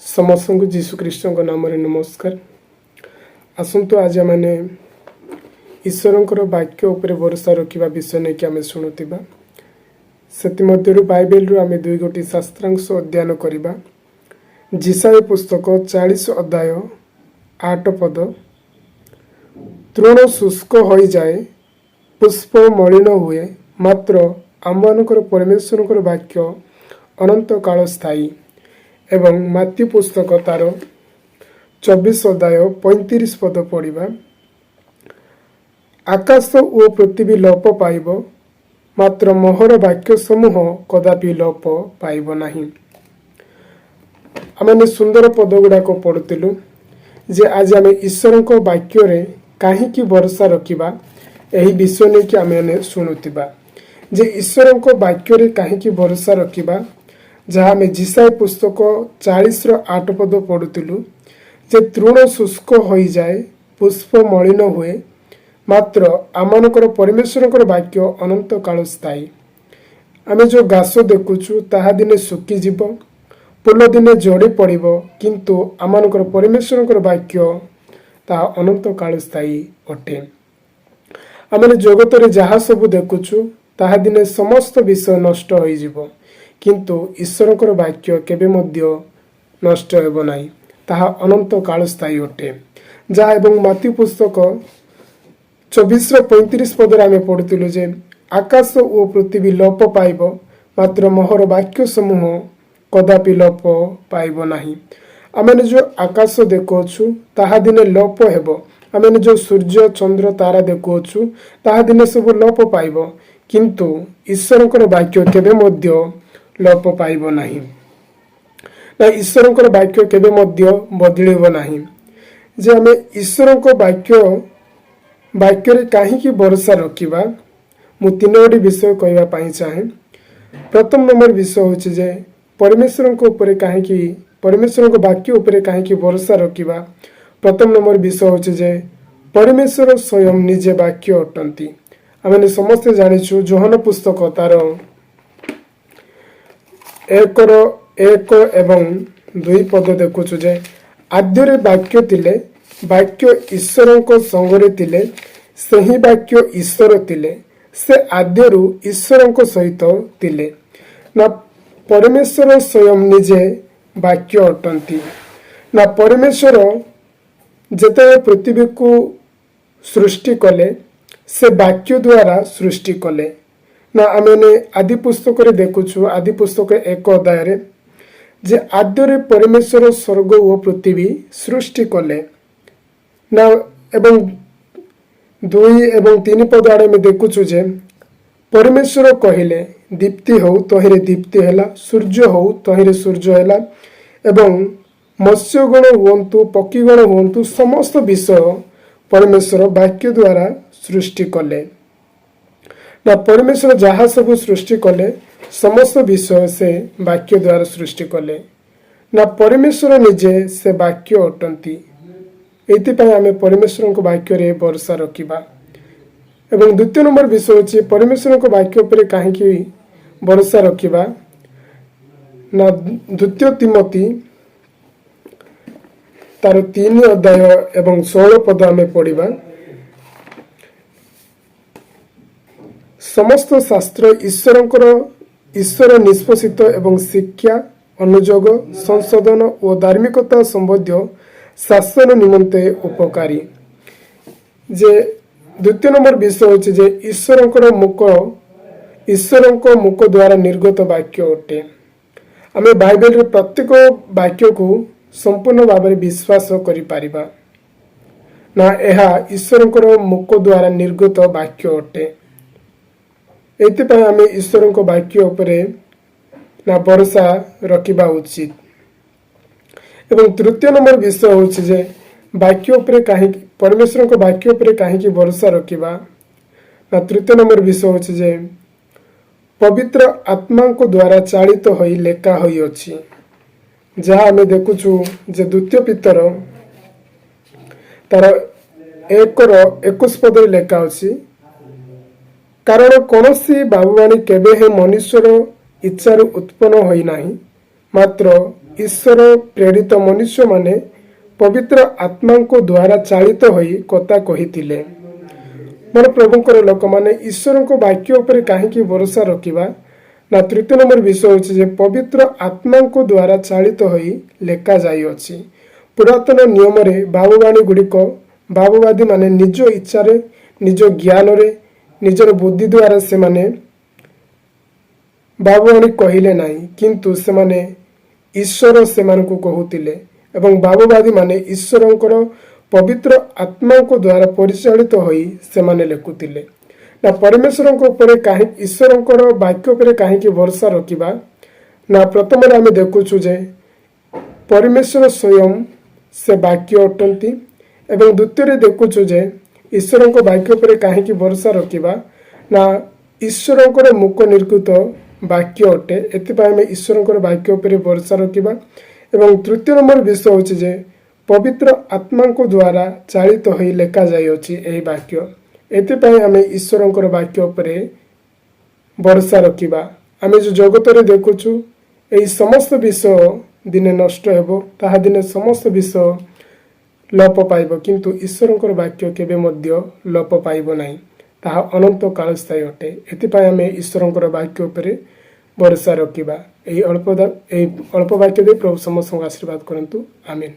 समस्त को जीशु ख्रीष्ट नाम नमस्कार। आसतु आज मैंने ईश्वर वाक्य उपर भरोसा रखा विषय नहीं कि आम शुणुवा से बाइबल रु आम दुई गोटी शास्त्रांश अध्ययन करवा। जिसाय पुस्तक 40 अध्याय 8 पद, तृण शुष्क हो जाए पुष्प मलिन हुए, मात्र आमମାନଙ୍କର परमेश्वर वाक्य अनंत काल स्थायी। एवं मात्यु पुस्तक तार 24 अध्याय 35 पद पढ़ा, आकाश ओ पृथ्वी लोप पाइब, मात्र मोहर वाक्य समूह कदापि लोप पाइब नहीं। आमने सुंदर पद गुड़ाक पढ़ुलु जे आज आम ईश्वर वाक्य रे कहीं भरोसा रखा यही विषय नहीं कि आम शुणुवा जे ईश्वर वाक्य रे कहीं भरोसा रखा, जहाँ आम जिसाय पुस्तक 40 8 पद पढ़ुलु जे तृण शुष्क हो जाए पुष्प मलिन हुए, मात्र आमनकर परमेश्वर वाक्य अनंत काल स्थायी। आम जो घास देखुचु ताहा दिने सुखी जीव, फूल दिने जड़ी पड़िबो, किंतु आमनकर परमेश्वर वाक्य ताहा अनंत काल स्थायी अटे। आमने जगत रे जहाँ सब देखुचु ताहा दिने समस्त विषय नष्ट हो जिवो, किंतु ईश्वर वाक्य केबे मध्य नष्ट हेब नाही, ताहा अनंत काल स्थायी अटे। जहाँ एवं मात्यु पुस्तक 24 35 पदर आम पढ़ुलु जे आकाश ओ पृथ्वी लोप पाइब, मात्र मोहर वाक्य समूह कदापि लोप पाइब नाही। आमने जो आकाश देखुछु ताहा दिने लोप हेब, आमने जो सूर्य चंद्र तारा देखुछु ताहा दिने सब लोप पाइब, किंतु ईश्वर वाक्य केबे मध्य लोप पाइब नाही। ना ईश्वर वाक्य केबे मध्य बदलिब नाही। जे आम ईश्वर वाक्य रे कहीं भरोसा रखा, मु 3 गोटी विषय कहवाई चाहे। प्रथम नंबर विषय हूँ जे परमेश्वर ऊपर कहीं परमेश्वर वाक्य ऊपर कहीं भरोसा रखा। प्रथम नंबर विषय हूँ जे परमेश्वर स्वयं निजे वाक्य अटंती। आम समस्ते जानिछु जोहन पुस्तक तार 1 एवं 2 पद देखुछु जे आद्ୟରେ वाक्य तिले, वाक्य ईश्वर संगरे तिले, सही वाक्य ईश्वर तिले, से आद्यरु ईश्वर सहित तिले। ना परमेश्वर स्वयं निजे वाक्य अटंती। ना परमेश्वर जेते पृथ्वी को सृष्टि कले से वाक्य द्वारा सृष्टि कले। ना आमने आदि पुस्तक रे देखुछु, आदि पुस्तक 1 अध्याय जे आद्ୟରେ परमेश्वर स्वर्ग और पृथ्वी सृष्टि कले। ना एवं 2 एवं 3 पद आड़े में देखुछु जे परमेश्वर कहिले दीप्ति हो तहिरे दीप्ति हैला, सूर्य हो तहिरे सूर्य हैला, एवं मत्स्यगण हुंतु पक्षीगण हुंतु समस्त विषय परमेश्वर वाक्य द्वारा सृष्टि कले। ना परमेश्वर जहाँ सब सृष्टि कले समस्त विषय से वाक्य द्वारा सृष्टि कले। ना परमेश्वर निजे से वाक्य अटंती। एथिपाई आमे परमेश्वर को वाक्य रे भरोसा रखिबा। एवं द्वितीय नंबर विषय होची परमेश्वर को वाक्य पर कहीं भरोसा रखिबा। ना द्वितीय तिमोथी तार 3 अध्याय एवं 16 पद आमे पढ़िबा। समस्त शास्त्र ईश्वर निष्पसित एवं शिक्षा अनुयोग संशोधन और धार्मिकता संबंधी शासन निमंते उपकारी। जे द्वितीय नंबर विषय होची जे ईश्वर मुख द्वारा निर्गत वाक्य अटे। आमे बाइबल रे प्रत्येक वाक्य को संपूर्ण भाव में विश्वास करि परिबा। ना एहा ईश्वर मुख द्वारा निर्गत वाक्य अटे। एथिपाई आमे ईश्वर वाक्य उपरे ना भरोसा रखिबा उचित। एवं तृतीय नंबर विषय होची जे वाक्य उपरे कहीं परमेश्वर वाक्य उपरे कहीं भरोसा रखिबा। ना तृतीय नंबर विषय होची जे पवित्र आत्मा को द्वारा चालित होई लेखा होई अछि। जहाँ आमे देखुछु जे द्वितीय पितर तार 1:21 पद लेखा अछि, कारण कौनसी बाबुवाणी केबे हे मनुष्यर इच्छार उत्पन्न होई नाही, मात्र ଈଶ୍ୱର ପ୍ରେରିତ ମନୁଷ୍ୟମାନେ ପବିତ୍ର ଆତ୍ମାଙ୍କ ଦ୍ୱାରା ଚାଳିତ ହୋଇ କଥା କହିଥିଲେ। ମୋର ପ୍ରଭୁଙ୍କର ଲୋକମାନେ ଈଶ୍ୱରଙ୍କ ବାକ୍ୟ ଉପରେ କାହିଁକି ଭରସା ରଖିବା? ନା ତୃତୀୟ ନମ୍ବର ବିଷୟ ହେଉଛି ଯେ ପବିତ୍ର ଆତ୍ମାଙ୍କ ଦ୍ୱାରା ଚାଳିତ ହୋଇ ଲେଖାଯାଇଅଛି। ପୁରାତନ ନିୟମରେ ଭାବବାଣୀ ଗୁଡ଼ିକ ଭାବବାଦୀମାନେ ନିଜ ଇଚ୍ଛାରେ, ନିଜ ଜ୍ଞାନରେ, ନିଜର ବୁଦ୍ଧି ଦ୍ୱାରା ସେମାନେ ଭାବବାଣୀ କହିଲେ ନାହିଁ, କିନ୍ତୁ ସେମାନେ ଈଶ୍ୱର ସେମାନଙ୍କୁ କହୁଥିଲେ ଏବଂ ଭାବବାଦୀମାନେ ଈଶ୍ୱରଙ୍କର ପବିତ୍ର ଆତ୍ମାଙ୍କ ଦ୍ୱାରା ପରିଚାଳିତ ହୋଇ ସେମାନେ ଲେଖୁଥିଲେ। ନା ପରମେଶ୍ୱରଙ୍କ ଉପରେ ଈଶ୍ୱରଙ୍କର ବାକ୍ୟ ଉପରେ କାହିଁକି ଭରସା ରଖିବା? ନା ପ୍ରଥମରେ ଆମେ ଦେଖୁଛୁ ଯେ ପରମେଶ୍ୱର ସ୍ୱୟଂ ସେ ବାକ୍ୟ ଅଟନ୍ତି ଏବଂ ଦ୍ୱିତୀୟରେ ଦେଖୁଛୁ ଯେ ଈଶ୍ୱରଙ୍କ ବାକ୍ୟ ଉପରେ କାହିଁକି ଭରସା ରଖିବା? ନା ଈଶ୍ୱରଙ୍କର ମୁଖ ନିର୍ଗତ ବାକ୍ୟ ଅଟେ, ଏଥିପାଇଁ ଆମେ ଈଶ୍ୱରଙ୍କର ବାକ୍ୟ ଉପରେ ଭରସା ରଖିବା। ଏବଂ ତୃତୀୟ ନମ୍ବର ବିଷୟ ହେଉଛି ଯେ ପବିତ୍ର ଆତ୍ମାଙ୍କ ଦ୍ୱାରା ଚାଳିତ ହୋଇ ଲେଖାଯାଇଅଛି ଏହି ବାକ୍ୟ, ଏଥିପାଇଁ ଆମେ ଈଶ୍ୱରଙ୍କର ବାକ୍ୟ ଉପରେ ଭରସା ରଖିବା। ଆମେ ଯେଉଁ ଜଗତରେ ଦେଖୁଛୁ ଏହି ସମସ୍ତ ବିଷୟ ଦିନେ ନଷ୍ଟ ହେବ, ତାହା ଦିନେ ସମସ୍ତ ବିଷୟ ଲୋପ ପାଇବ, କିନ୍ତୁ ଈଶ୍ୱରଙ୍କର ବାକ୍ୟ କେବେ ମଧ୍ୟ ଲୋପ ପାଇବ ନାହିଁ, ତାହା ଅନନ୍ତ କାଳସ୍ଥାୟୀ ଅଟେ। ଏଥିପାଇଁ ଆମେ ଈଶ୍ୱରଙ୍କର ବାକ୍ୟ ଉପରେ ଭରସା ରଖିବା। ଏହି ଅଳ୍ପ ବାକ୍ୟ ଦେଇ ପ୍ରଭୁ ସମସ୍ତଙ୍କୁ ଆଶୀର୍ବାଦ କରନ୍ତୁ। ଆମେନ୍।